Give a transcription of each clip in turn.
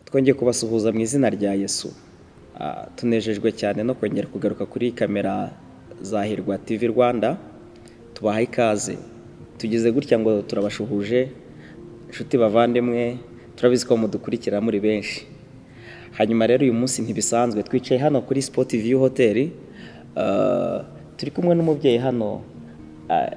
twongeye kubasuhuza mu izina rya Yesu. Tunejejwe cyane no kongera kugaruka kuri kamera za Hirwa TV Rwanda. Tubahaye ikaze. Tugize gutya ngo turabashuhuje inshuti bavandimwe, turabizi ko mudukurikira muri benshi. Hanyuma rero uyu munsi ntibisanzwe, twicaye hano kuri Sport View Hotel. Turi kumwe n'umubyeyi hano,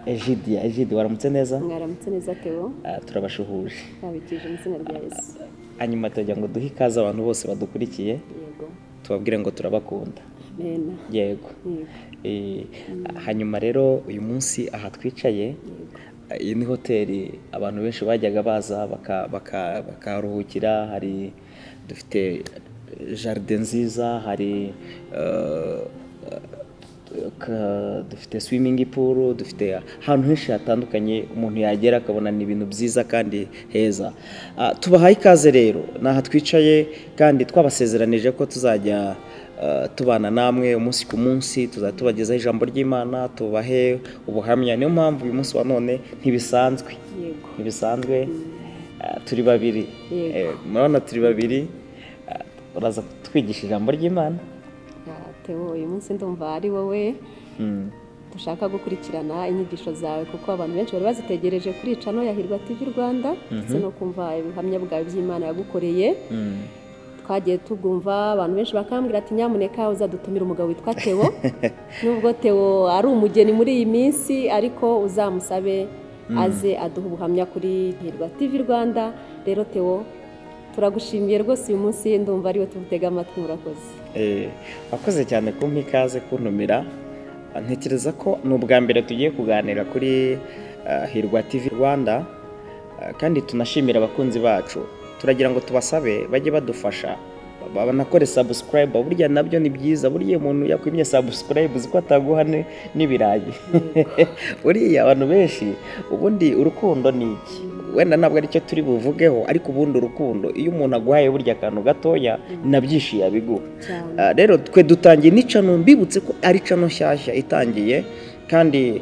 Egide, waramutse neza? Mwaramutse neza Theo. Turabashuhuje. Babikije mu izina rya Yesu. Hanyuma tujya ngo duhe ikaze abantu bose badukurikiye. Yego. Tubabwire ngo turabakunda. Amen. Yego. Hanyuma rero uyu munsi aha twicaye, iyi ni hoteli abantu benshi bajyaga baza bakaruhukira. Hari dufite jardin nziza, hari dufite swimming pool, dufite ahantu henshi hatandukanye umuntu yagera akabona ni ibintu byiza kandi heza. Tubahaye ikaze rero, naha twicaye kandi twabasezeranije ko tuzajya tubana namwe umunsi ku munsi, tuzajya tubagezaho ijambo ry'Imana, tubahe ubuhamya. Niyo mpamvu uyu munsi wa none ntibisanzwe. Yego. Ntibisanzwe, turi babiri. Murabona turi babiri, uraza kutwigisha ijambo ry'Imana. Theo, uyu munsi ndumva ari wowe dushaka gukurikirana inyigisho zawe, kuko abantu benshi bari bazitegereje kuri channel ya Hirwa TV Rwanda, ndetse no kumva ibihamya bwawe by'Imana yagukoreye. Twagiye tugumva abantu benshi bakambwira ati nyamuneka uzadutumira umugabo witwa Theo. Nubwo Theo ari umugeni muri iyi minsi, ariko uzamusabe aze aduha ubuhamya kuri Hirwa TV Rwanda. Rero Theo, turagushimiye rwose uyu munsi, ndumva ariwe tugutega amatwi. Murakoze. Wakoze cyane kumpa ikaze kuntumira. Ntekereza ko ni ubwa mbere tugiye kuganira kuri Hirwa TV Rwanda, kandi tunashimira abakunzi bacu. Turagira ngo tubasabe bajye badufasha banakore subscribe. Burya nabyo ni byiza. Burya umuntu yakwimye subscribe uziko ataguha n'ibirayi. Buriya abantu benshi, ubundi urukundo ni iki? Wenda ntabwo ari cyo turi buvugeho, ariko ubundi urukundo iyo umuntu aguhaye burya akantu gatoya nabyishiye abiguha. Rero twe dutangiye n'icano, mbibutse ko ari cano nshyashya itangiye, kandi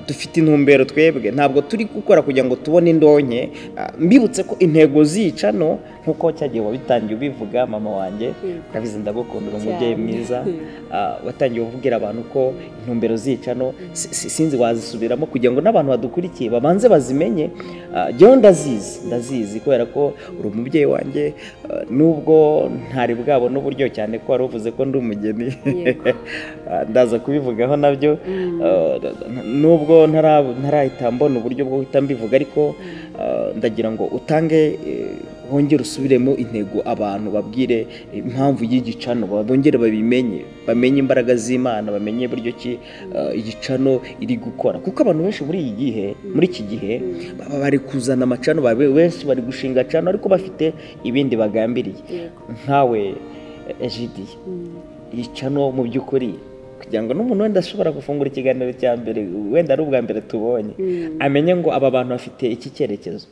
dufite intumbero twebwe, ntabwo turi gukora kugira ngo tubone indonke. Mbibutse ko intego z'icano nkuko cyagiye wabitangiye ubivuga, mama wanjye kabizi ndagukundira, umubyeyi mwiza, watangiye uvugira abantu ko intumbero z'icano sinzi wazisubiramo kugira ngo n'abantu badukurikiye babanze bazimenye. Jyewe ndazizi kubera ko uri umubyeyi wanjye, nubwo ntari bwabo n'uburyo cyane ko wari uvuze ko ndi umugeni. Ndaza kubivugaho nabyo, nubwo ntarahita mbona uburyo bwo guhita mbivuga, ariko ndagira ngo utange, wongere usubiremo intego abantu, babwire impamvu y'igicano, bongere bamenye imbaraga z'Imana, bamenye buryo ki igicano iri gukora. Kuko abantu benshi muri iki gihe bari kuzana amacano, benshi bari gushinga cano ariko bafite ibindi bagambiriye. Nkawe Egide, iyi cano mu by'ukuri kugira ngo n'umuntu wenda ashobora gufungura ikiganiro cya mbere, wenda ari ubwa mbere tubonye, amenye ngo aba bantu bafite iki cyerekezo.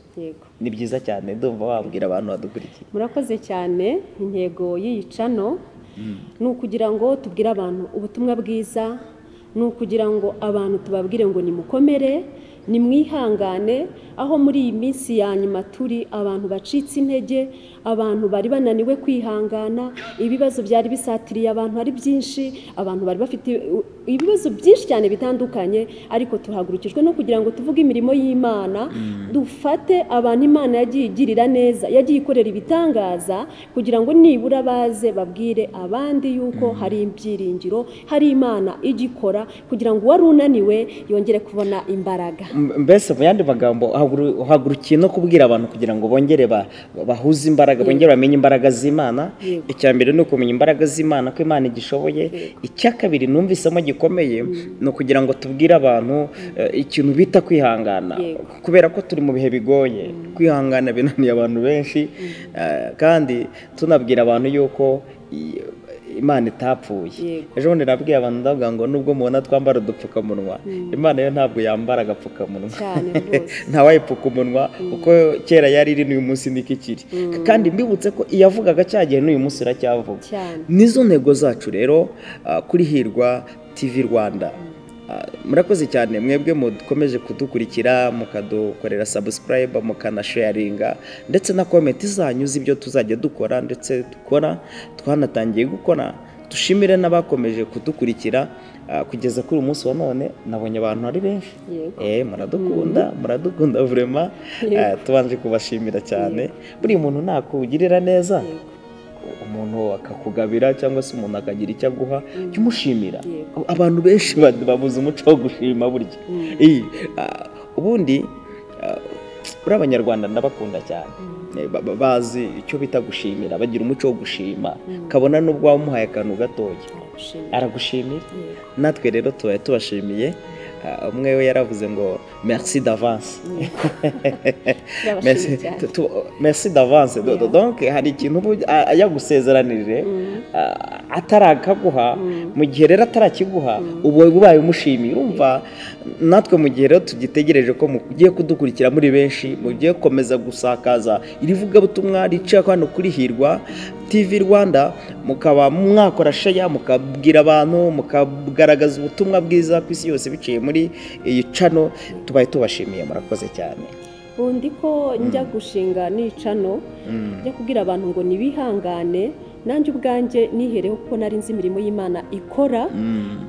Ni byiza cyane, ndumva wabwira abantu badukurikiye. Murakoze cyane. Intego y'iyi cano ni ukugira ngo tubwire abantu ubutumwa bwiza, ni ukugira ngo abantu tubabwire ngo nimukomere, nimwihangane. Aho muri iyi minsi ya nyuma turi, abantu bacitse intege, abantu bari bananiwe kwihangana, ibibazo byari bisatiriye abantu ari byinshi, abantu bari bafite ibibazo byinshi cyane bitandukanye, ariko tuhagurukijwe no kugira ngo tuvuge imirimo y'Imana, dufate abantu Imana yagiye igirira neza, yagiye ikorera ibitangaza, kugira ngo nibura baze babwire abandi yuko hari ibyiringiro, hari Imana igikora, kugira ngo uwari unaniwe yongere kubona imbaraga. Mbese mu yandi magambo, uhagurukiye no kubwira abantu kugira ngo bongere bahuze imbaraga, bongere bamenye imbaraga z'Imana. Icya mbere ni ukumenya imbaraga z'Imana, ko Imana igishoboye. Icya kabiri numvisemo gikomeye, ni ukugira ngo tubwire abantu ikintu bita kwihangana, kubera ko turi mu bihe bigoye. Kwihangana binaniye abantu benshi, kandi tunabwira abantu yuko Imana itapfuye. Ejo bundi nabwiye abantu ndavuga ngo nubwo mubona twambara udupfukamunwa, Imana yo ntabwo yambara agapfukamunwa. Ntawayipfuka umunwa, kuko kera yari iri n'uyu munsi niko ikiri. Kandi mbibutse ko iyavugaga cya gihe n'uyu munsi iracyavuga. Nizo ntego zacu rero kuri Hirwa TV Rwanda. murakoze cyane mwebwe mukomeje kudukurikira, mukadukorera subscribe, mukanasharinga ndetse na comment zanyu z'ibyo tuzajya dukora ndetse dukora twanatangiye gukora. Dushimire n'abakomeje kudukurikira kugeza kuri umunsi wa none. Nabonye abantu ari benshi, muradukunda vraiment, tubanje kubashimira cyane. Buri muntu nakugirira neza, umuntu akakugabira cyangwa se umuntu akagira icyo aguha cyumushimira. Abantu benshi babuze umuco wo gushima burya. Ubundi uri Abanyarwanda ndabakunda cyane, bazi icyo bita gushimira, bagira umuco wo gushima, kabona n'ubwo wamuhaye akantu gatoya aragushimira. Natwe rero tubaye tubashimiye. Umwe we yaravuze ngo merci d'avance. Merci d'avance. Donc hari ikintu yagusezeranije atarakaguha, mu gihe rero atarakiguha ubu ubaye umushimiye. Urumva natwe mu gihe rero tugitegereje ko mugiye kudukurikira muri benshi, mugiye gukomeza gusakaza irivuga butumwa rica hano kuri Hirwa TV Rwanda, mukaba mwakora share, mukabwira abantu, mukagaragaza ubutumwa bwiza ku isi yose biciye muri iyi channel. Tubaye tubashimiye, murakoze cyane. Undi ko njya gushinga ni channel, njya kubwira abantu ngo nibihangane, nanjye ubwanjye nihereho kuko nari nzi imirimo y'Imana ikora,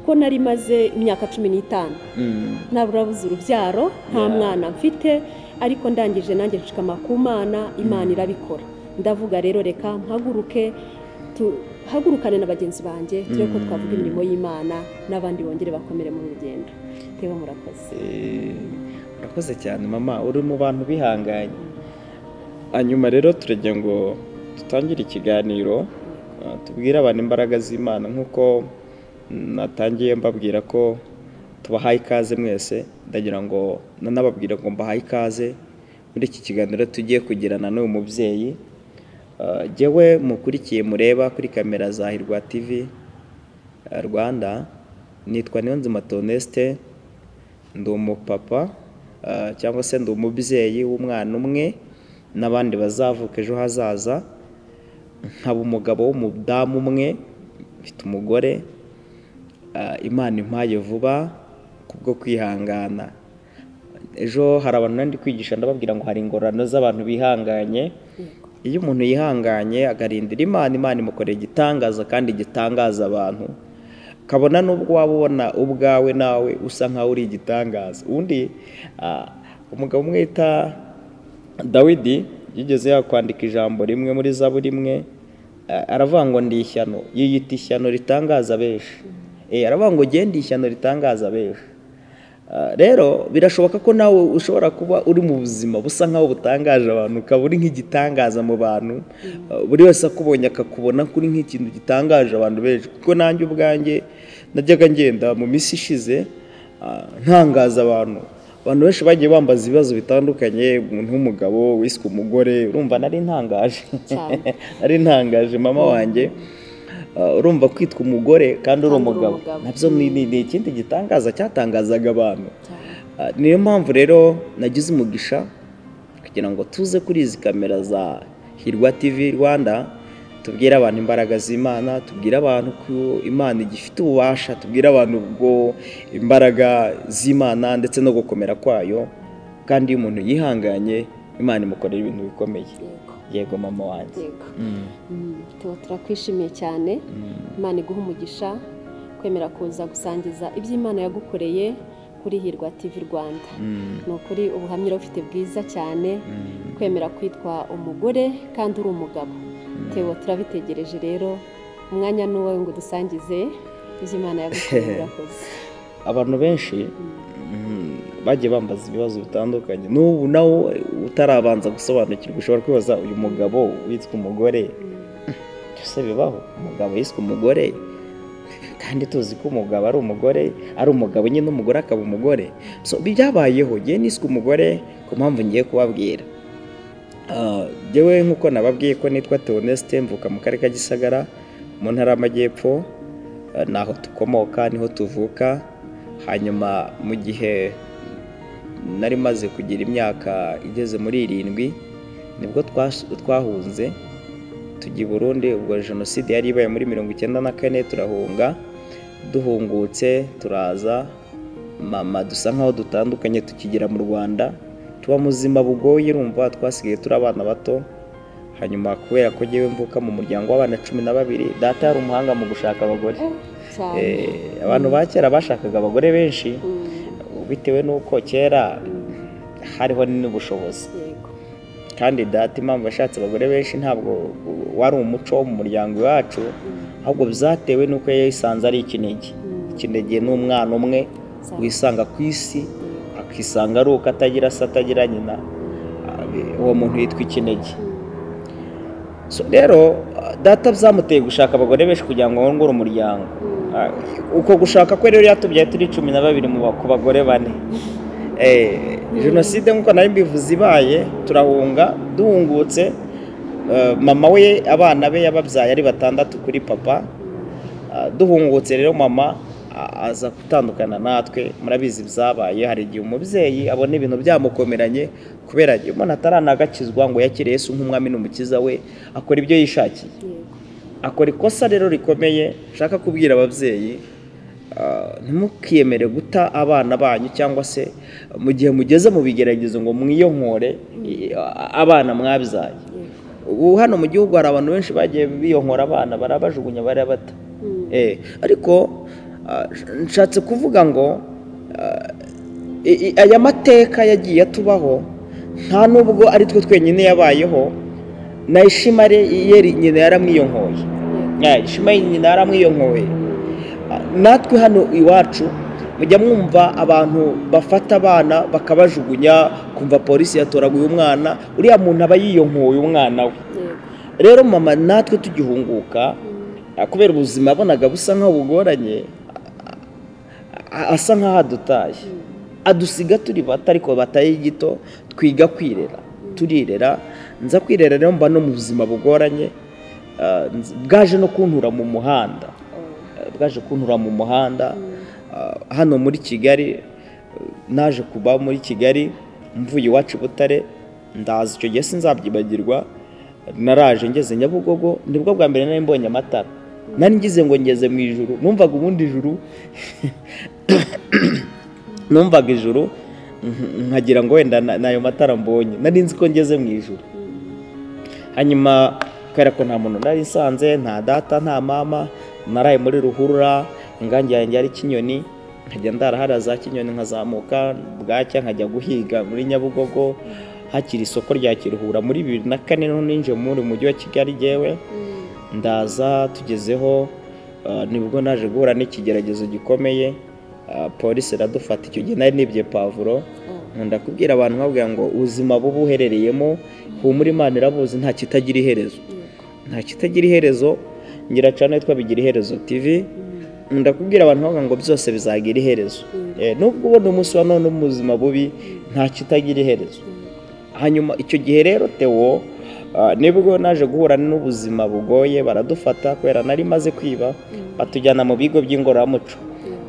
ko nari maze imyaka 15 naburabuze urubyaro, nta mwana mfite, ariko ndangije nanjye nshikama ku Mana, Imana irabikora. Ndavuga rero reka mpaguruke, hagurukane na bagenzi banjye, tureko ko twavuga imirimo y'Imana n'abandi bongere bakomere mu rugendo. Teba murakoze. Murakoze cyane mama, uri mu bantu bihanganye. Hanyuma rero turajya ngo tutangire ikiganiro, tubwire abantu imbaraga z'Imana nk'uko natangiye mbabwira ko tubahaye ikaze mwese. Ndagira ngo nanababwira ngo mbahaye ikaze muri iki kiganiro tugiye kugirana n'uyu mubyeyi. Jewe mukurikiye mureba kuri kamera za Hirwa TV Rwanda, nitwa Niyonzima Toneste, ndi umupapa cyangwa se ndi umubyeyi w'umwana umwe n'abandi bazavuka ejo hazaza. Nkaba umugabo w'umudamu umwe, mfite umugore. Imana impaye vuba kubwo kwihangana. Ejo hari abantu nandi kwigisha ndababwira ngo hari ingorano z'abantu bihanganye. Iyo umuntu yihanganye agarindira Imana imukorera igitangaza kandi gitangaza abantu, kabona n'ubwo waba ubona ubwawe nawe usa nkaho uri igitangaza. Undi umugabo umwe yita Dawidi yigeze yakwandika ijambo rimwe muri Zaburi imwe, aravuga ngo ndi ishyano, yiyita ishyano ritangaza benshi. Aravuga ngo genda ishyano ritangaza benshi. Rero birashoboka ko nawe ushobora kuba uri mu buzima busa nkaho butangaje abantu, ukaba uri nk'igitangaza mu bantu, buri wese akubonye akakubona kuri nk'ikintu gitangaje abantu benshi. Kuko nanjye ubwanjye najyaga ngenda mu minsi ishize ntangaza abantu benshi bagiye bambaza ibibazo bitandukanye. Umuntu w'umugabo wiswe umugore, urumva nari ntangaje mama wanjye. Urumva kwitwa umugore kandi uri umugabo, nabyo ni ikindi gitangaza cyatangazaga abantu. Niyo mpamvu rero nagize umugisha kugira ngo tuze kuri izi kamera za Hirwa TV Rwanda, tubwire abantu imbaraga z'Imana, tubwire abantu ko Imana igifite ububasha, tubwire abantu ubwo imbaraga z'Imana ndetse no gukomera kwayo. Kandi iyo umuntu yihanganye, Imana imukorera ibintu bikomeye. Yego mama wanjye. Turakwishimiye cyane. Imana iguha umugisha kwemera kuza gusangiza iby'Imana yagukoreye kuri Hirwa TV Rwanda. Ni ukuri ubuhamya ufite bwiza cyane, kwemera kwitwa umugore kandi uri umugabo. Tewo turabitegereje rero, umwanya n'uwawe ngo dusangize iby'Imana yagukoreye. Murakoze. Abantu benshi bagiye bambaza ibibazo bitandukanye. N'ubu nawe utarabanza gusobanukirwa ushobora kwibaza, uyu mugabo witwa umugore cyose bibaho? Umugabo yiswe umugore kandi tuzi ko umugabo ari umugore, ari umugabo nyine n'umugore akaba umugore. So byabayeho, ngiye niswe umugore ku mpamvu ngiye kubabwira. Jewe nkuko nababwiye ko nitwa Toneste, mvuka mu karere ka Gisagara mu ntara y'Amajyepfo, naho tukomoka niho tuvuka. Hanyuma mu gihe nari maze kugira imyaka igeze muri 7 nibwo twahunze tujya i Burundi. Ubwo jenoside yari ibaye muri 1994, turahunga. Duhungutse turaza mama dusa nkaho dutandukanye tukigera mu Rwanda, tuba mu buzima bugoye, urumva twasigaye turi abana bato. Hanyuma kubera ko ngewe mvuka mu muryango w'abana 12, data yari umuhanga mu gushaka abagore. Abantu ba kera bashakaga abagore benshi bitewe n'uko kera hariho n'ubushobozi, kandi data impamvu yashatse abagore benshi ntabwo wari umuco wo mu muryango wacu, ahubwo byatewe n'uko yisanze ari ikinege. Ikinege ni umwana umwe wisanga ku isi, akisanga ari uko atagira se atagira nyina, uwo muntu yitwa ikinege. So rero data byamuteye gushaka abagore benshi kugira ngo arongore umuryango. Uko gushaka kwe rero yatubyaye turi 12 ku bagore 4. Jenoside nk'uko nari mbivuze ibaye, turahunga. Duhungutse mama we abana be yababyaye ari 6 kuri papa. Duhungutse rero mama aza gutandukana natwe. Murabizi byabaye, hari igihe umubyeyi abona ibintu byamukomeranye kubera igihe umuntu ataranagakizwa ngo yakire Yesu nk'umwami n'umukiza we, akora ibyo yishakiye. Akora ikosa rero rikomeye. Shaka kubwira ababyeyi, ntimukiyemere guta abana banyu, cyangwa se mu gihe mugeze mu bigeragezo ngo mwiyonkore abana mwabyaye. Ubu hano mu gihugu hari abantu benshi bagiye biyonkora abana, barabajugunya barabata. Ariko nshatse kuvuga ngo aya mateka yagiye atubaho, nta nubwo ari twe twenyine yabayeho. Na Ishimare yeri nyina yaramwiyonkoye, Ishimare nyina yaramwiyonkoye. Natwe hano iwacu mujya mwumva abantu bafata abana bakabajugunya, kumva polisi yatoraguye umwana, uriya muntu aba yiyonkoye umwana we. Rero mama natwe tugihunguka, kubera ubuzima abonaga busa nkaho bugoranye, asa nkaho adutaye, adusiga turi bato, ariko bataye gito, twiga kwirera, turirera. Nza kwirera rero mba no mu buzima bugoranye, bwaje no kuntura mu muhanda, hano muri Kigali. Naje kuba muri Kigali mvuye iwacu Butare, ndaza icyo gihe sinzabyibagirwa. Naraje ngeze Nyabugogo, nibwo bwa mbere nari mbonye amatara. Nari ngize ngo ngeze mu ijuru, numvaga ubundi ijuru numvaga ijuru nkagira ngo wenda nayo matara mbonye, nari nzi ko ngeze mu ijuru. Hanyuma kubera ko nta muntu nari nsanze, nta data nta mama, naraye muri ruhurura. Ingangi yanjye ari Kinyoni, nkajya ndarahara za Kinyoni, nkazamuka bwacya nkajya guhiga muri Nyabugogo. Hakiri isoko rya Kiruhura muri 2004 no ninje muri mujyi wa Kigali jewe. Ndaza tugezeho, nibwo naje guhura n'ikigeragezo gikomeye. Polisi iradufata. Icyo gihe nari nibye pavuro. Nkunda kubwira abantu nkabwira ngo ubuzima bubu uherereyemo humura, Imana irabuzi, nta kitagira iherezo, nta kitagira iherezo. Ngira cyane twabigira iherezo TV. Ndakubwira abantu ngo byose bizagira iherezo. Nubwo ubona umunsi wa none mu buzima bubi, nta kitagira iherezo. Hanyuma icyo gihe rero Theo, nibwo naje guhura n'ubuzima bugoye. Baradufata kubera nari maze kwiba, batujyana mu bigo by'ingororamuco.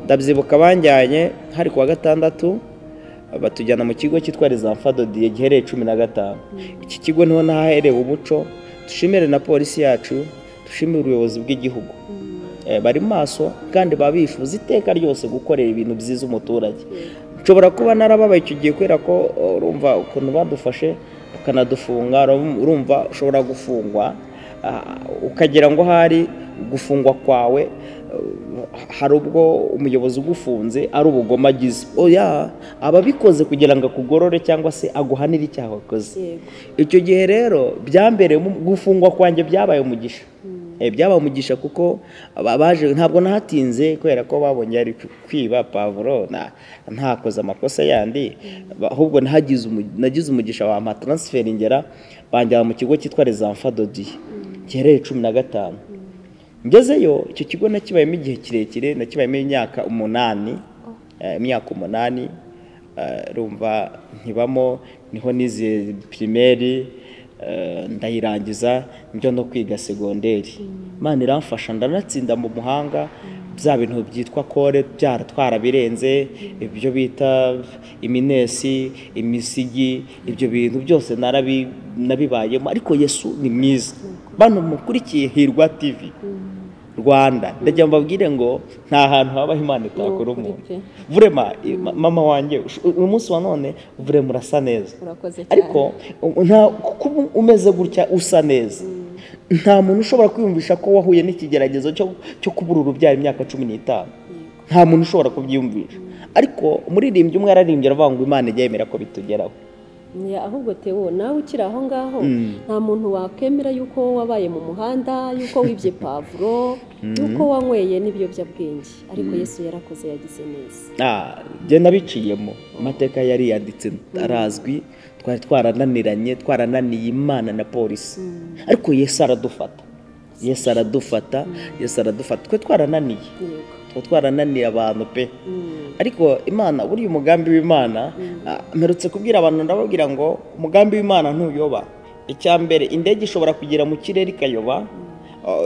Ndabyibuka banjyanye hari kuwa 6, batujyana mu kigo cyitwa Les Enfants de Dieu giherereye 15. Iki kigo niho nahaherewe umuco. Dushimire na polisi yacu, dushimire ubuyobozi bw'igihugu. Bari maso kandi babifuza iteka ryose gukorera ibintu byiza umuturage. Nshobora kuba narababaye icyo gihe kubera ko urumva ukuntu badufashe bakanadufunga. Urumva ushobora gufungwa ukagira ngo hari gufungwa kwawe hari ubwo umuyobozi ugufunze ari ubugoma agize. Oya, ababikoze kugira ngo akugorore cyangwa se aguhanire icyaha wakoze. Icyo gihe rero byambereye gufungwa kwanjye byabaye umugisha. Byabaye umugisha kuko baje, ntabwo nahatinze kubera ko babonye ari kwiba pavuro, ntakoze amakosa yandi, ahubwo nagize umugisha wa ma transfer ingera banjyana mu kigo cyitwa Les Enfants de Dieu giherereye 15. Ngezeyo icyo kigo nakibayemo igihe kirekire, nakibayemo imyaka 8. Rumva nkibamo, niho nize primaire, ndayirangiza njya no kwiga segonderi. Imana iramfasha ndanatsinda mu muhanga. Bya bintu byitwa kore byaratwara birenze, ibyo bita iminesi, imisigi, ibyo bintu byose nabibayemo. Ariko Yesu ni mwiza. Bano mukurikiye Hirwa TV, Rwanda ndagira mbabwire ngo nta hantu habaho Imana itakora umuntu. Vrema mama wanjye uyu munsi wa none vrema urasa neza, ariko kuko umeze gutya usa neza nta muntu ushobora kwiyumvisha ko wahuye n'ikigeragezo cyo kubura urubyaro imyaka 15. Nta muntu ushobora kubyiyumvisha, ariko umuririmbyi umwe yararimbye aravuga ngo Imana ijya yemera ko bitugeraho. Ahubwo Theo nawe ukiri aho ngaho nta muntu wakemera yuko wabaye mu muhanda, yuko wibye pavuro, yuko wanyweye n'ibiyobyabwenge, ariko Yesu yarakoze yagize neza. Jye nabiciyemo amateka yari yanditse arazwi, twari twarananiye Imana na polisi, ariko Yesu aradufata. Twe twarananiye abantu pe, ariko Imana buriya umugambi w'Imana mperutse kubwira abantu ndababwira ngo umugambi w'Imana ntuyoba. Icya mbere indege ishobora kugera mu kirere ikayoba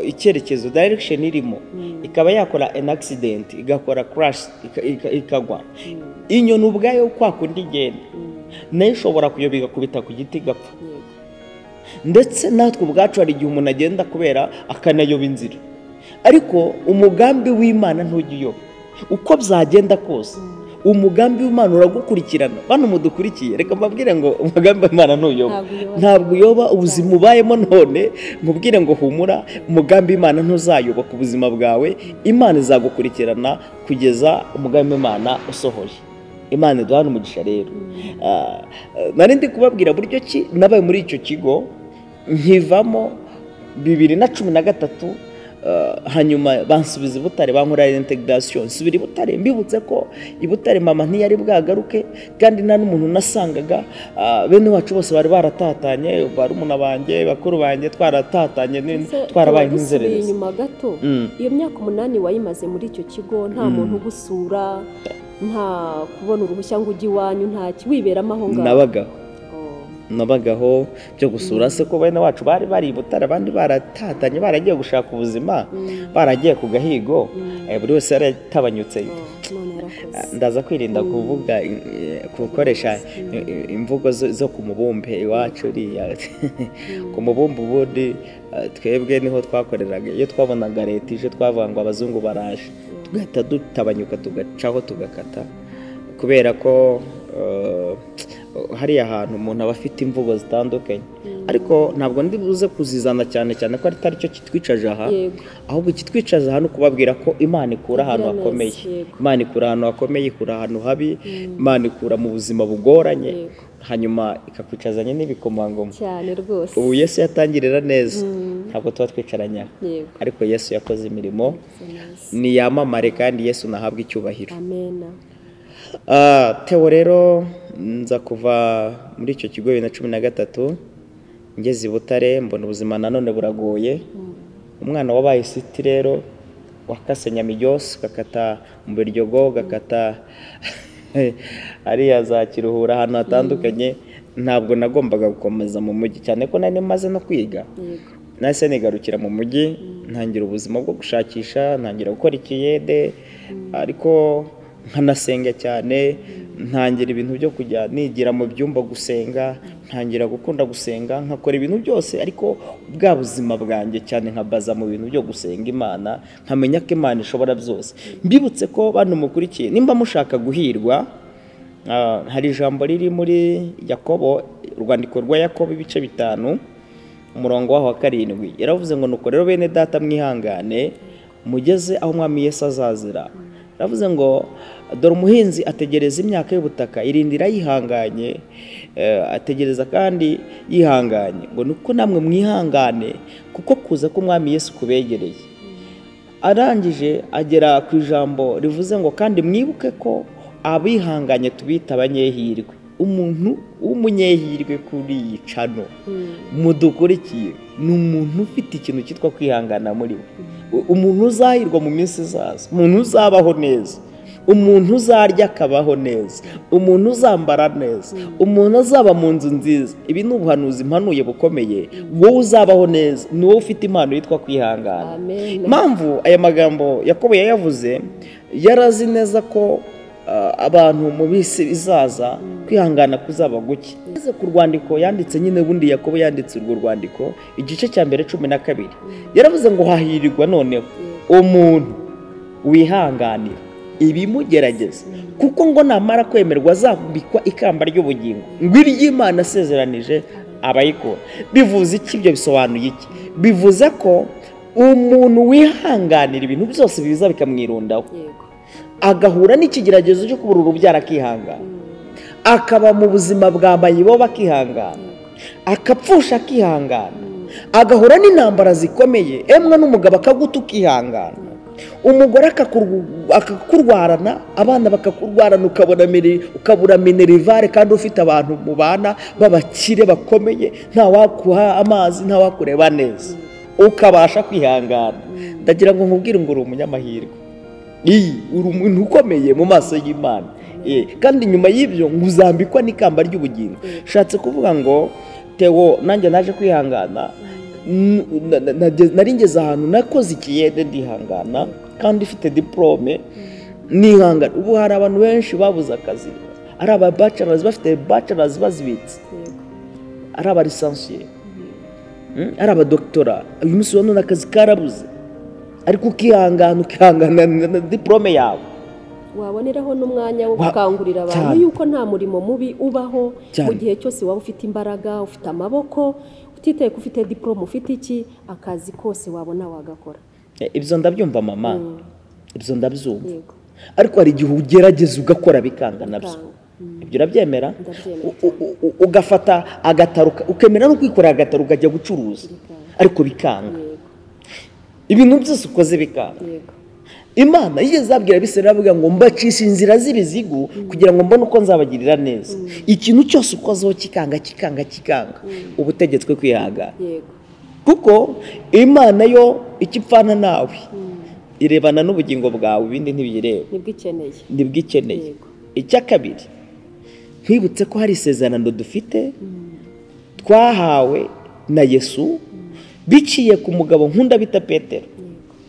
icyerekezo direction irimo, ikaba yakora an accident, igakora crash, ikagwa. Inyoni ubwayo kwa kundi igenda nayo ishobora kuyoba igakubita ku giti igapfa. Ndetse natwe ubwacu hari igihe umuntu agenda kubera akanayoba inzira, ariko umugambi w'Imana ntugiyoba. Uko byagenda kose umugambi w'Imana uragukurikirana. Bano mudukurikiye reka mbabwire ngo umugambi w'Imana ntuyoba, ntabwo uyoba. Ubuzima ubayemo none mubwire ngo humura, umugambi w'Imana ntuzayoba ku buzima bwawe. Imana izagukurikirana kugeza umugambi w'Imana usohoye. Imana iduhana umugisha rero. Nari ndi kubabwira buryo ki nabaye muri icyo kigo nkivamo 2013, hanyuma bansubiza i Butare, bankora integration, nsubira i Butare. Mbibutse ko i Butare mama ntiyari bwagaruke, kandi nta n'umuntu nasangaga. Bene wacu bose bari baratatanye, barumuna banjye, bakuru banjye, twaratatanye, twarabaye nk'inzererezi. Inyuma gato iyo myaka 8 wayimaze muri icyo kigo, nta muntu ugusura, nta kubona uruhushya ngo ujye iwanyu, nta kiwiberamo aho ngaho. Nabagaho byo gusura se ko bene wacu bari i Butare, abandi baratatanye, baragiye gushaka ubuzima, baragiye ku gahigo, buri wese yaratabanyutse. Ndaza kwirinda kuvuga gukoresha imvugo zo ku mubumbe iwacu uriya ku mubumbe. Ubundi twebwe niho twakoreraga, iyo twabonaga leta ije twavuga ngo abazungu baraje, tugahita dutabanyuka tugacaho tugakata, kubera ko hariya hantu umuntu aba afite imvugo zitandukanye. Ariko ntabwo ndi buze kuzizana cyane ko atari cyo kitwicaje aha, ahubwo kitwicaje aha no kubabwira ko Imana ikura ahantu hakomeye. Imana ikura ahantu hakomeye, ikura ahantu habi, Imana ikura mu buzima bugoranye, hanyuma ikakwicazanya n'ibikomangoma cyane rwose. Ubu Yesu yatangirira neza, ntabwo tuba twicaranya, ariko Yesu yakoze imirimo ni yamamare, kandi Yesu nahabwa icyubahiro. Amen. Theo rero nza kuva muri icyo kigo 2013, ngeze i Butare mbona ubuzima nanone buragoye. Umwana wabaye siti rero wakase Nyamiryose, gakata mu Biryogo, gakata ariya za Kiruhura, ahantu hatandukanye. Ntabwo nagombaga gukomeza mu mujyi, cyane ko nari maze no kwiga. Nahise nigarukira mu mujyi, ntangira ubuzima bwo gushakisha, ntangira gukora ikiyede, ariko nkanasenga cyane. Ntangira ibintu byo kujya nigira mu byumba gusenga, ntangira gukunda gusenga, nkakora ibintu byose, ariko bwa buzima bwanjye cyane nkabaza mu bintu byo gusenga Imana, nkamenya ko Imana ishobora byose. Mbibutse ko bantu mukurikiye, nimba mushaka guhirwa, hari ijambo riri muri Yakobo, urwandiko rwa Yakobo ibice 5 umurongo wa 7. Yaravuze ngo nuko rero bene data mwihangane mugeze aho Umwami Yesu azazira. Yaravuze ngo dore umuhinzi ategereza imyaka y'ubutaka, irindira yihanganye, ategereza kandi yihanganye, ngo nuko namwe mwihangane kuko kuza k'Umwami Yesu kubegereye. Arangije agera ku ijambo rivuze ngo kandi mwibuke ko abihanganye tubita abanyehirwe. Umuntu w'umunyehirwe kuri iyi cano mudukurikiye ni umuntu ufite ikintu cyitwa kwihangana muri we. Umuntu uzahirwa mu minsi izaza, umuntu uzabaho neza, umuntu uzarya akabaho neza, umuntu uzambara neza, umuntu azaba mu nzu nziza. Ibi ni ubuhanuzi mpanuye bukomeye. Wowe uzabaho neza ni wowe ufite impano yitwa kwihangana. Mpamvu aya magambo Yakobo yayavuze, yarazi neza ko abantu mu bisi izaza kwihangana kuzaba guke. Ese ku rwandiko yanditse nyine, bundi Yakobo yanditse urwo rwandiko igice cya mbere 12, yaravuze ngo hahirirwa noneho umuntu wihanganira ibimugerageza, kuko ngo namara kwemerwa azambikwa ikamba ry'ubugingo ngo iry'Imana asezeranije abayikora. bivuze iki? Ibyo bisobanuye iki? Bivuze ko umuntu wihanganira ibintu byose biza bikamwirundaho, agahura n'ikigeragezo cyo kubura urubyaro akihangana, akaba mu buzima bwa mayibobo akihangana, akapfusha akihangana, agahura n'intambara zikomeye, emwe n'umugabo akaguta ukihangana, umugore akakurwarana, abana bakakurwarana, ukabura minerivare kandi ufite abantu mubana b'abakire bakomeye, nta wakuha amazi, nta wakureba neza, ukabasha kwihangana. Ndagira ngo nkubwire ngo uri umunyamahirwe, uri umuntu ukomeye mu maso y'Imana, kandi nyuma y'ibyo ngo uzambikwa n'ikamba ry'ubugingo. Shatse kuvuga ngo Theo, nanjye naje kwihangana, nari ngeze ahantu nakoze ikiyede ndihangana kandi ifite diplome nihangana. Ubu hari abantu benshi babuze akazi, ari aba bachelors bafite bachelors bazibitse, ari aba licencié, ari aba doctora, uyu munsi wa none akazi karabuze, ariko ukihangana na diplome yawe. waboneraho n'umwanya wo gukangurira abantu yuko nta murimo mubi ubaho mu gihe cyose waba ufite imbaraga, ufite amaboko, utitaye ko ufite diplome, ufite iki, akazi kose wabona wagakora. Ibyo ndabyumva mama, ibyo ndabyumva, ariko hari igihe ugerageza ugakora bikanga nabyo. Ibyo urabyemera? Ugafata agataruka, ukemera no kwikorera agataruka ukajya gucuruza, ariko bikanga. Ibintu byose ukoze bikanga. Imana yigeze abwira Abisirayeli avuga ngo mbacisha inzira z'ibizigu kugira ngo mbone uko nzabagirira neza. Ikintu cyose ukozeho kikanga, ubutegetswe kwihangana, kuko Imana yo ikipfana nawe irebana n'ubugingo bwawe, ibindi ntibireba, nibwo ikeneye. Icya kabiri, twibutse ko hari isezerano dufite twahawe na Yesu biciye ku mugabo nkunda bita Petero.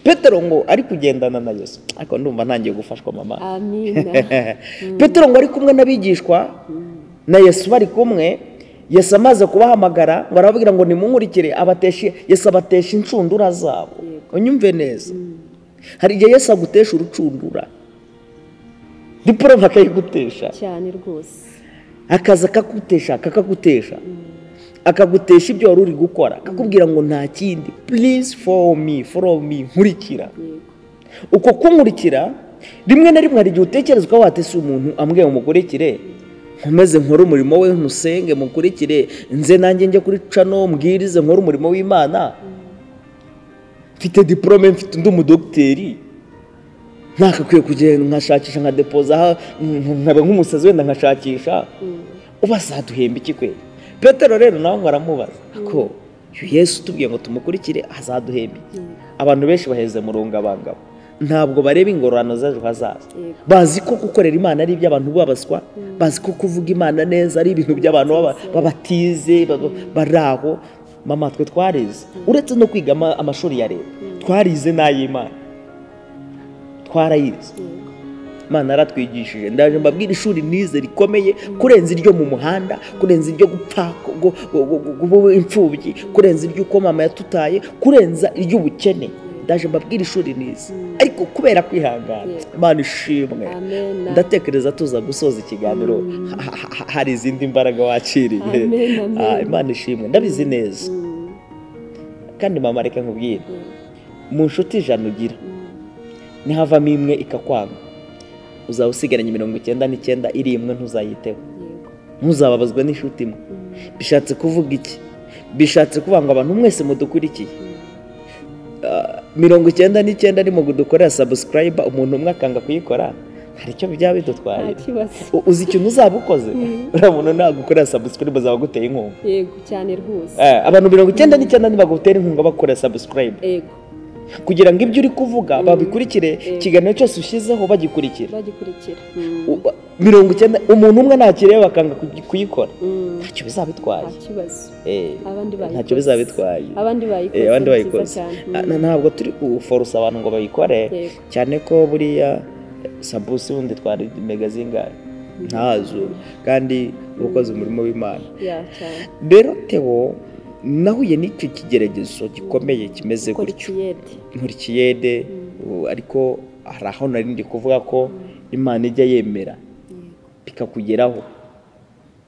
Petero ngo ari kugendana na Yesu, ariko ndumva ntangiye gufashwa mama. Amina. Petero ngo ari kumwe n'abigishwa na Yesu, bari kumwe. Yesu amaze kubahamagara ngo arababwira ngo nimunkurikire, Yesu abatesha inshundura zabo. Unyumve neza, hari igihe Yesu agutesha urucundura, diplome akayigutesha cyane rwose, akaza kakagutesha, akagutesha ibyo wari uri gukora, akakubwira ngo nta kindi, please follow me, nkurikira. Uko kunkurikira rimwe na rimwe hari igihe utekereza ko watese umuntu ambwiye umukurikire, nkomeze nkore umurimo we, nkusenge mukurikire, nze nanjye njye kuri cano mbwirize nkore umurimo w'Imana, mfite diplome, mfite undi umudogiteri, ntakakwiye kugenda nkashakisha nka depoza nkaba nk'umusazi wenda nkashakisha, ubazaduhemba iki kweli? Petero rero nawe ngo aramubaza ko Yesu tubwiye ngo tumukurikire azaduhemba iki? Abantu benshi baheze mu rungabangabo, ntabwo bareba ingororano z'ejo hazaza. Bazi ko gukorera Imana ari iby'abantu babaswa, bazi ko kuvuga Imana neza ari ibintu by'abantu babatize baraho. Mama, twe twarize, uretse no kwiga amashuri ya leta, twarize n'ay'Imana, twarayize. Imana aratwigishije. Ndaje mbabwira ishuri nize rikomeye kurenza iryo mu muhanda, kurenza iryo gupfa imfubyi, kurenza iryo uko mama yatutaye, kurenza iry'ubukene. Ndaje mbabwira ishuri nize, ariko kubera kwihangana, Imana ishimwe. Ndatekereza tuza gusoza ikiganiro hari izindi mbaraga wakiriye. Imana ishimwe, ndabizi neza. Kandi mama, reka nkubwire, mu nshuti ijana ugira nihavamo imwe ikakwanga, uzaba usigaranye 99 iri imwe ntuzayiteho, ntuzababazwa n'inshuti imwe. Bishatse kuvuga iki? Bishatse kuvuga ngo abantu mwese mudukurikiye 99 arimo kudukorera subscribe, umuntu umwe akanga kuyikora, hari icyo byaba bidutwaye. Uzi ikintu uzaba ukoze? Uriya muntu nagukorera subscribe azaba aguteye inkunga. Yego cyane rwose. Abantu 99 nibagutera inkunga bakora subscribe. Yego. Kugira ngo ibyo uri kuvuga babikurikire, ikiganiro cyose ushyizeho bagikurikira. 90 umuntu umwe nakireba bakanga kuyikora, ntacyo bizabitwaye. Ntacyo bizabitwaye. Abandi bayikoze. Ntabwo turi kuforsa abantu ngo bayikore, cyane ko buriya sabusi wundi twari mega zingahe ntazo, kandi ukoze umurimo w'Imana. Rero Theo, nahuye n'icyo kigeragezo gikomeye kimeze gutyo, nkurikiyede ariko hari aho narindi kuvuga ko Imana ijya yemera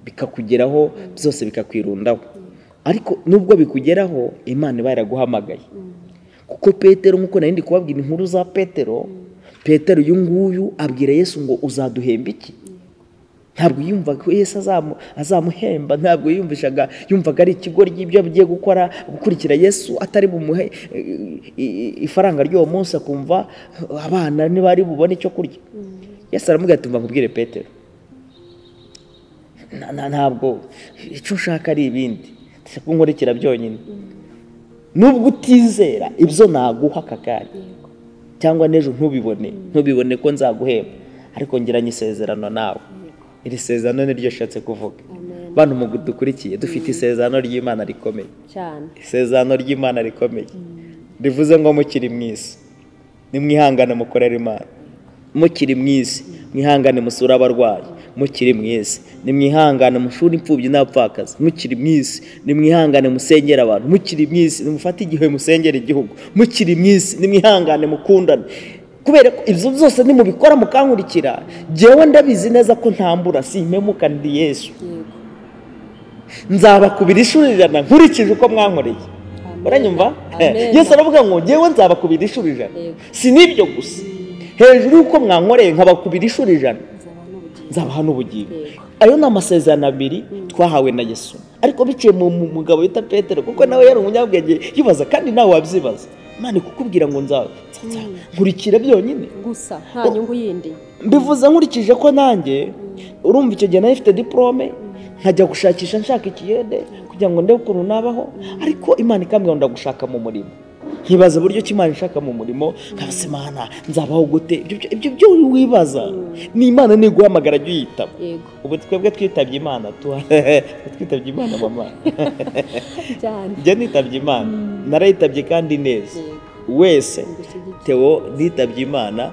bikakugeraho byose bikakwirundaho, ariko nubwo bikugeraho Imana iba yaraguhamagaye. Kuko Petero, nk'uko narindi kubabwira inkuru za Petero uyu nguyu abwira Yesu ngo uzaduhemba iki? Ntabwo yumvaga ko Yesu azamuhemba, ntabwo yumvaga ari ikigoryi ibyo agiye gukurikira Yesu atari bumuhe ifaranga ry'uwo munsi, akumva abana ntibari bubone icyo kurya. Yesu aramubwira ati mva nkubwire Petero, ntabwo icyo ushaka ari ibindi, ndashaka kunkurikira byonyine. Nubwo utizera ibyo naguha aka kanya cyangwa n'ejo ntubibone ko nzaguhemba, ariko ngiranye isezerano nawe. Iri sezerano niryo shatse kuvuga. Bantu mu dukurikiye dufite isezerano ry'Imana rikomeye cyane, isezerano ry'Imana rikomeye rivuze ngo mukiri mu isi nimwihangane mukorera Imana, mukiri mu isi mwihangane musura abarwayi, mukiri mu isi nimwihangane mushura imfubyi n'abapfakazi, mukiri mu isi nimwihangane musengera abantu, mukiri mu isi nimufate igihe musengera igihugu, mukiri mu isi nimwihangane mukundane. Kubera ko ibyo byose nimubikora mukankurikira, jewe ndabizi neza ko ntambura, simpemuka, ndi Yesu. Nzabakubira inshuro 100 nkurikije uko mwankoreye. Uranyumva? Yesu aravuga ngo jewe nzabakubira inshuro 100. Si nibyo gusa, hejuru uko mwankoreye nkabakubira inshuro 100 nzabaha n'ubugingo. Ayo ni amasezerano 2 twahawe na Yesu, ariko biciye mu mugabo bita Petero, kuko nawe yari umunyabwenge yibaza, kandi nawe wabyibaza. Imana kukubwira ngo nkurikira byonyine gusa nta nyungu yindi. Mbivuze nkurikije ko nanjye urumva icyo gihe nafite diplome, nkajya gushakisha nshaka ikiyede kugira ngo ndebe ukuntu nabaho, ariko Imana ikambwira ngo ndagushaka mu murimo. Nkibaza buryo ki Imana ishaka mu murimo, nkabase Imana nzabaho gute? Ibyo byo wibaza ni Imana niguhamagara jya uyitaba. Ubu twebwe twitabye Imana twitabye Imana mama jya nitabye Imana, narayitabye kandi neza wese. Theo nitabye Imana,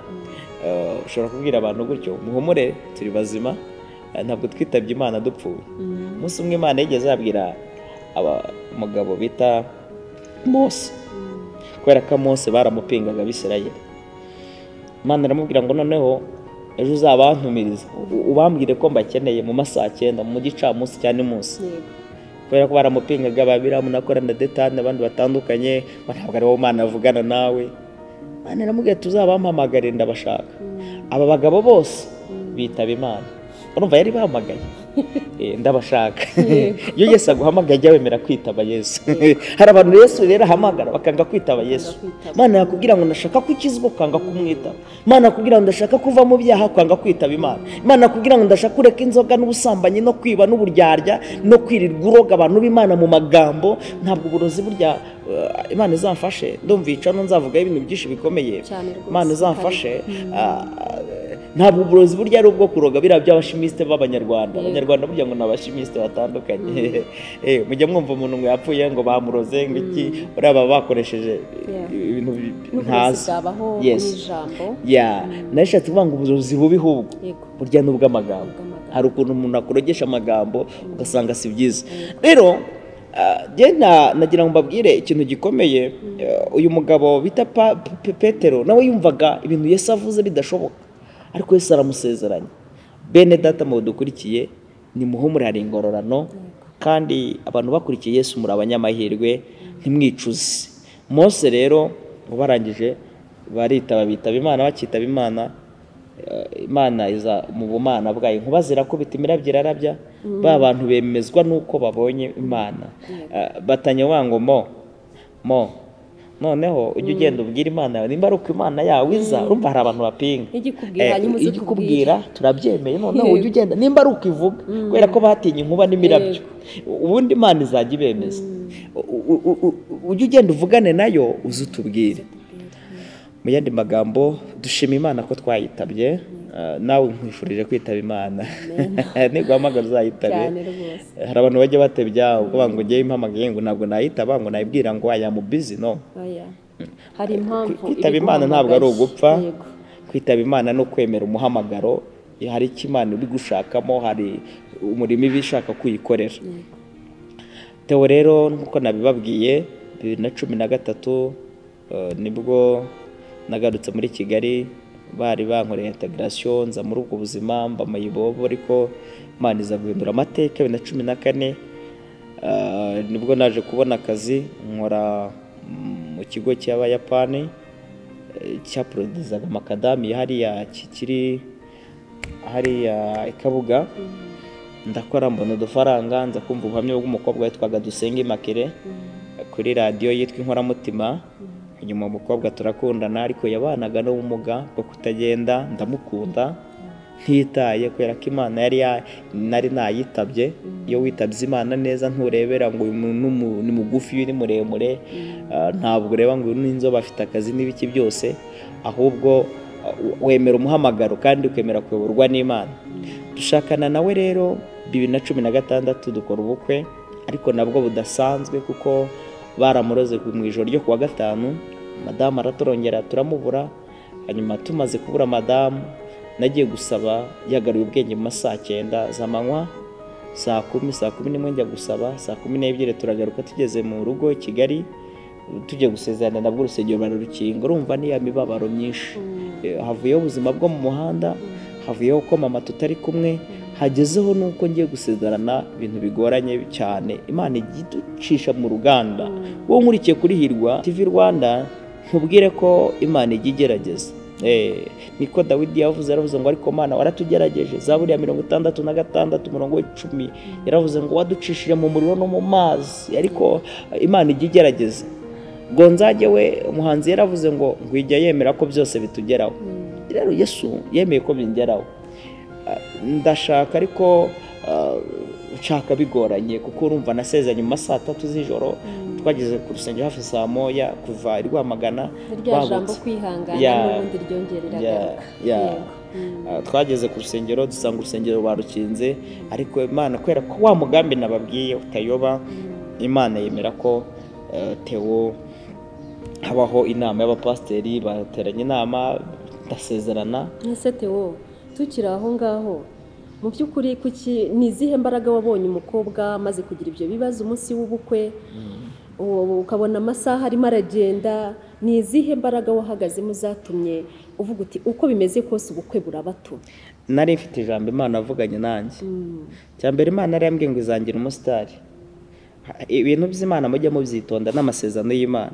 ushobora kubwira abantu gutyo muhumure turi bazima, ntabwo twitabye Imana dupfuye. Umunsi umwe Imana yigeze yabwira umugabo bita Mose, kubera ko Mose baramupingaga Abisirayeli. Imana aramubwira ngo noneho ejo uzabantumiriza ubambwire ko mbakeneye mu masaha 9 mu gicamunsi cyane munsi. Kubera ko baramupingaga Ababiramu na Kora na Detani n'abandi batandukanye, ntabwo ari wowe Imana avugana nawe. Imana aramubwira tuzabampamagare ndabashaka. Aba bagabo bose bitaba Imana. Urumva yari bahamagaye ndabashaka. Iyo Yesu aguhamagaye jya wemera kwitaba Yesu. Hari abantu Yesu rero ahamagara bakanga kwitaba Yesu. Imana yakubwira ngo ndashaka kukizwa ukanga kumwitaba. Imana yakubwira ngo ndashaka kuva mu byaha ukanga kwitaba Imana. Imana yakubwira ngo ndashaka kureka inzoga n'ubusambanyi no kwiba n'uburyarya no kwirirwa uroga abantu b'Imana mu magambo. Ntabwo uburozi burya Imana izamfashe, ndumva icano nzavuga ibintu byinshi bikomeye. Imana izamfashe. Ntabwo uburozi burya ari ubwo kuroga bira by'abashimiste b'Abanyarwanda. Abanyarwanda burya ngo n'abashimiste batandukanye. Mujya mwumva umuntu ngo yapfuye ngo bamuroze ngo iki, uraba bakoresheje ibintu ntazi. Yes. Nashatse kuvuga ngo uburozi bubi hubwo burya n'ubw'amagambo. Hari ukuntu umuntu akurogesha amagambo ugasanga si byiza. Rero nagira ngo mbabwire ikintu gikomeye. Uyu mugabo bita Petero nawe yumvaga ibintu Yesu avuze bidashoboka, ariko Yesu aramusezeranya. Bene data mu dukurikiye ni muhumure, hari ingororano, kandi abantu bakurikiye Yesu muri abanyamahirwe ntimwicuze. Mose rero barangije baritaba bitaba Imana, bakitaba Imana. Imana iza mu bumana bwayo, nkuba zirakubita imirabyo irarabya. Ba bantu bemezwa nuko babonye Imana. Batanye wango mo noneho ujye ugenda ubwira Imana yawe nimba ari uko Imana yawe iza. Urumva hari abantu bapinga igikubwira turabyemeye, noneho ujye ugenda nimba ari uko ivuga, kubera ko batinye inkuba n'imirabyo. Ubundi Imana izajya ibemeza. Ujye ugenda uvugane nayo uzutubwire. Mu yandi magambo dushima Imana ko twayitabye. Nawe nkwifurije kwitaba Imana. Niguhamagara uzayitabe. Hari abantu bajya batebya ubwo ngo ngiye impamagaye ngo ntabwo nayitaba, ngo nayibwira ngo aya mu busy. No, hari impamvu. Kwitaba Imana ntabwo ari ugupfa. Kwitaba Imana no kwemera umuhamagaro. Hari icyo Imana uri gushakamo, hari umurimo ibishaka kuyikorera. Theo rero nkuko nabibabwiye 2013 nibwo nagarutse muri Kigali bari bankoreye integration nza muri ubwo buzima mba mayibobo, ariko Imana iza guhindura amateka 2014 nibwo naje kubona akazi nkora mu kigo cy'Abayapani cyaproduzaga makadami hariya kiri hariya Ikabuga. Ndakora mbona udufaranga, nza kumva ubuhamya bw'umukobwa witwaga Dusenge Makere kuri radio yitwa Inkoramutima. Nyuma umukobwa turakundana, ariko yabanaga n'ubumuga bwo kutagenda, ndamukunda ntitaye kubera ko Imana nari nayitabye. Iyo witabye Imana neza nturebera ngo uyu muntu ni mugufi uyu ni muremure, ntabwo ureba ngo uyu ni inzobe afite akazi n'ibiki byose, ahubwo wemera umuhamagaro kandi ukemera kuyoborwa n'Imana. Dushakana nawe rero 2016 dukora ubukwe, ariko nabwo budasanzwe kuko baramuroze mu ijoro ryo kuwa gatanu. Madamu araturongera turamubura. Hanyuma tumaze kubura madamu, nagiye gusaba yagaruye ubwenge mu saa 9 z'amanywa, saa 10 njya gusaba, saa 12 turagaruka tugeze mu rugo i Kigali tujye gusezerana nabwo urusengero bararukinga. Urumva ni ya mibabaro myinshi, havuyeho ubuzima bwo mu muhanda, havuyeho ko mama tutari kumwe, hagezeho nuko ngiye gusezerana ibintu bigoranye cyane. Imana igiducisha mu ruganda. Wowe nkurikiye kuri Hirwa TV Rwanda, nkubwire ko Imana igigerageza. Niko Dawidi yaravuze ngo ariko Mana waratugerageje. Zaburi ya 66:10 yaravuze ngo waducishije mu muriro no mu mazi, ariko Imana igigerageza. Gonzage we umuhanzi yaravuze ngo ngwijya yemera ko byose bitugeraho. Rero Yesu yemeye ko bingeraho. Ndashaka ariko nshaka bigoranye kuko urumva nasezanye mu saa 3 z'ijoro. Twageze ku rusengero hafi saa 1 kuva i Rwamagana. Rya jambo kwihangana n'ubundi ryongerera. Twageze ku rusengero dusanga urusengero barukinze, ariko Imana kwera ko wa mugambi nababwiye utayoba, Imana yemera ko Theo habaho inama y'abapasteri, bateranye inama ndasezerana. Ese Theo tukiri aho ngaho, mu by'ukuri kuki ni izihe mbaraga wabonye umukobwa maze kugira ibyo bibazo umunsi w'ubukwe, ukabona amasaha arimo aragenda, ni izihe mbaraga wahagazemo zatumye uvuga uti uko bimeze kose ubukwe burabato? Nari mfite ijambo Imana avuganye nanjye. Cyambere Imana yarambwiye ngo izangira umusitari. Ibintu by'Imana mujye mubyitonda n'amasezerano y'Imana.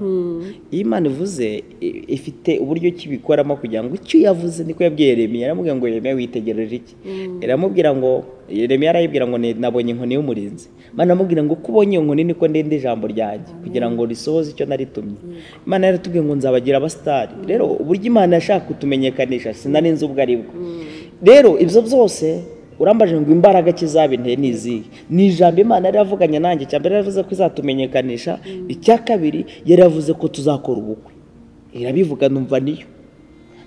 Iyo Imana ivuze ifite uburyo kibikoramo kugira ngo icyo yavuze niko yabwiye Yeremiya. Yaramubwiye ngo Yeremiya witegereje iki? Iramubwira ngo Yeremiya arayibwira ngo nabonye inkoni y'umurinzi. Imana amubwira ngo kubonye iyo nkoni niko ndende ijambo ryanjye kugira ngo risohoze icyo naritumye. Imana yaratubwiye ngo nzabagira abasitari. Rero uburyo Imana yashaka kutumenyekanisha sinari nzi ubwo aribwo. Rero ibyo byose urambaje ngo imbaraga kizabinteye nizihe? Ni ijambo Imana yari yavuganye nanjye. Cyambere yaravuze ko izatumenyekanisha, icya kabiri yari yavuze ko tuzakora ubukwe. Irabivuga numva niyo.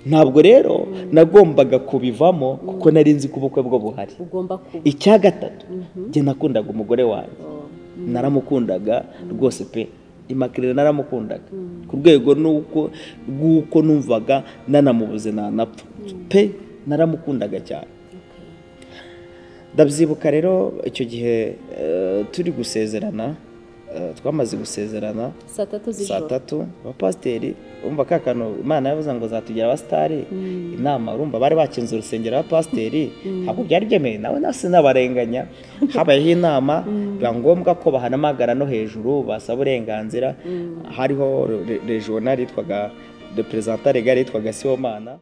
Ntabwo rero nagombaga kubivamo kuko nari nzi ko ubukwe bwo buhari. Icya gatatu, njye nakundaga umugore wanjye. Naramukundaga rwose pe. Imakirira naramukundaga ku rwego nuko numvaga nanamubuze nanapfa pe. Naramukundaga cyane. Ndabyibuka rero icyo gihe turi gusezerana, twamaze gusezerana saa 3 abapasteri umva kakano Imana yavuze ngo zatugira abasitari. Inama urumva bari bakinze urusengero abapasteri, ntabwo byari byemeye, nawe nase nabarenganya. Habayeho inama biba ngombwa ko bahanamagara no hejuru basaba uburenganzira. Hariho regional yitwaga representant legal yitwaga Sibomana.